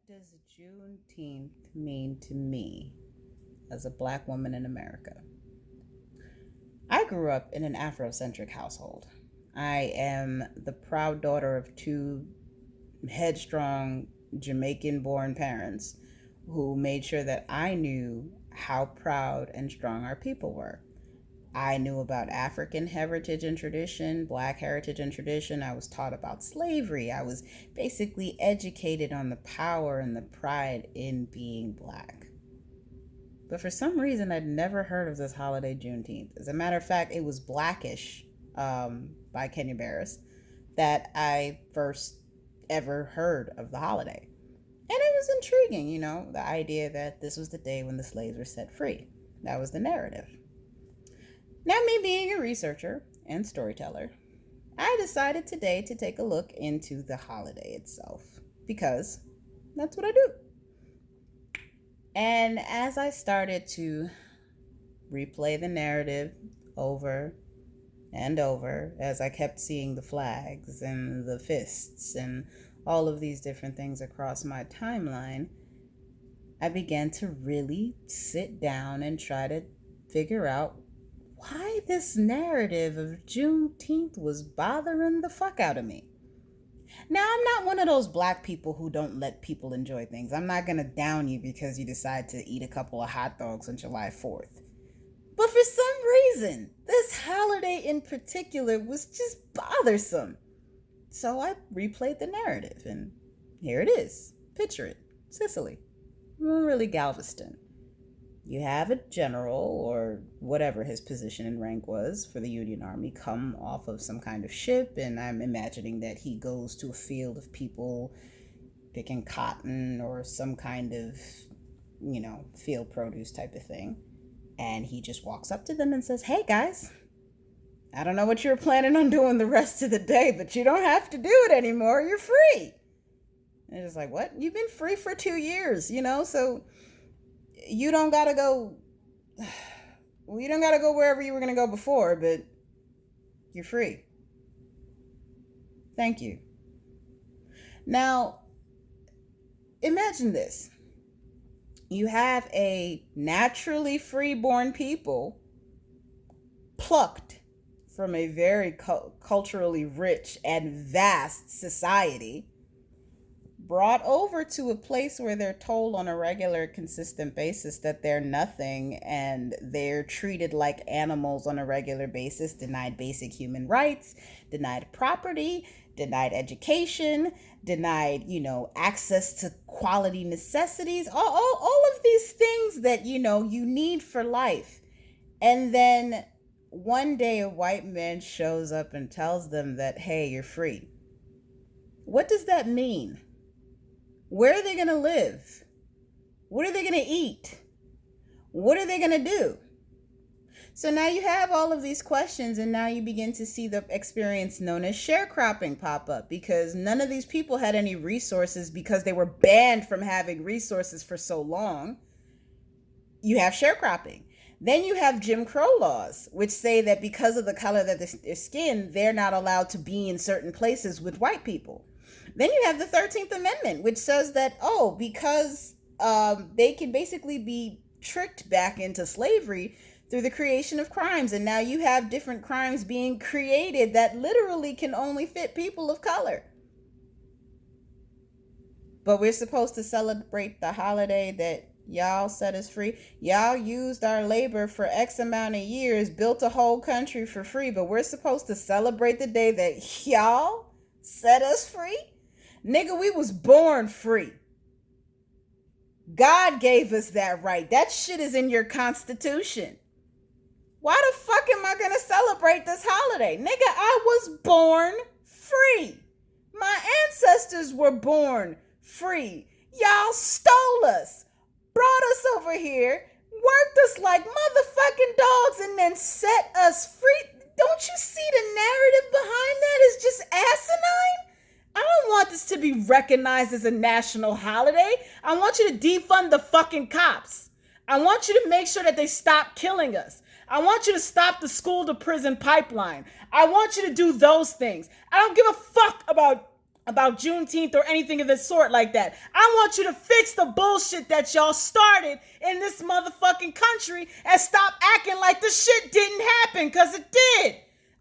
does Juneteenth mean to me as a Black woman in America? I grew up in an Afrocentric household. I am the proud daughter of two headstrong Jamaican born parents who made sure that I knew how proud and strong our people were. I knew about African heritage and tradition, Black heritage and tradition. I was taught about slavery. I was basically educated on the power and the pride in being Black. But for some reason, I'd never heard of this holiday, Juneteenth. As a matter of fact, it was Blackish by Kenya Barris that I first ever heard of the holiday. And it was intriguing, the idea that this was the day when the slaves were set free. That was the narrative. Now, me being a researcher and storyteller, I decided today to take a look into the holiday itself because that's what I do. And as I started to replay the narrative over and over, as I kept seeing the flags and the fists and all of these different things across my timeline, I began to really sit down and try to figure out why this narrative of Juneteenth was bothering the fuck out of me. Now, I'm not one of those Black people who don't let people enjoy things. I'm not going to down you because you decide to eat a couple of hot dogs on July 4th. But for some reason, this holiday in particular was just bothersome. So I replayed the narrative, and here it is. Picture it. Sicily. Well, really Galveston. You have a general, or whatever his position and rank was for the Union Army, come off of some kind of ship, and I'm imagining that he goes to a field of people picking cotton or some kind of, field produce type of thing. And he just walks up to them and says, "Hey guys, I don't know what you were planning on doing the rest of the day, but you don't have to do it anymore. You're free." And it's like, what? You've been free for 2 years, so you don't gotta go. Well, you don't gotta go wherever you were gonna go before, but you're free. Thank you. Now, imagine this. You have a naturally freeborn people plucked from a very culturally rich and vast society, brought over to a place where they're told on a regular, consistent basis that they're nothing and they're treated like animals on a regular basis, denied basic human rights, denied property, denied education, denied, access to quality necessities, all of these things that, you need for life. And then one day a white man shows up and tells them that, hey, you're free. What does that mean? Where are they going to live? What are they going to eat? What are they going to do? So now you have all of these questions, and now you begin to see the experience known as sharecropping pop up, because none of these people had any resources because they were banned from having resources for so long. You have sharecropping. Then you have Jim Crow laws, which say that because of the color of their skin, they're not allowed to be in certain places with white people. Then you have the 13th Amendment, which says that, because they can basically be tricked back into slavery through the creation of crimes. And now you have different crimes being created that literally can only fit people of color. But we're supposed to celebrate the holiday that y'all set us free. Y'all used our labor for X amount of years, built a whole country for free, but we're supposed to celebrate the day that y'all set us free? Nigga, we was born free. God gave us that right. That shit is in your Constitution. Why the fuck am I gonna celebrate this holiday? Nigga, I was born free. My ancestors were born free. Y'all stole us, brought us over here, worked us like motherfucking dogs, and then set us free. Don't you see the narrative behind that is just asinine? I don't want this to be recognized as a national holiday. I want you to defund the fucking cops. I want you to make sure that they stop killing us. I want you to stop the school to prison pipeline. I want you to do those things. I don't give a fuck about about Juneteenth or anything of the sort like that. I want you to fix the bullshit that y'all started in this motherfucking country and stop acting like the shit didn't happen, because it did.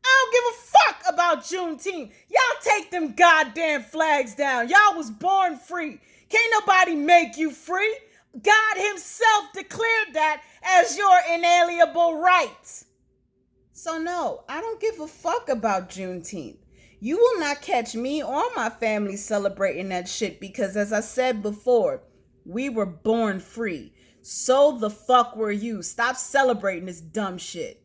I don't give a fuck about Juneteenth. Y'all take them goddamn flags down. Y'all was born free. Can't nobody make you free. God himself declared that as your inalienable right. So no, I don't give a fuck about Juneteenth. You will not catch me or my family celebrating that shit because, as I said before, we were born free. So the fuck were you. Stop celebrating this dumb shit.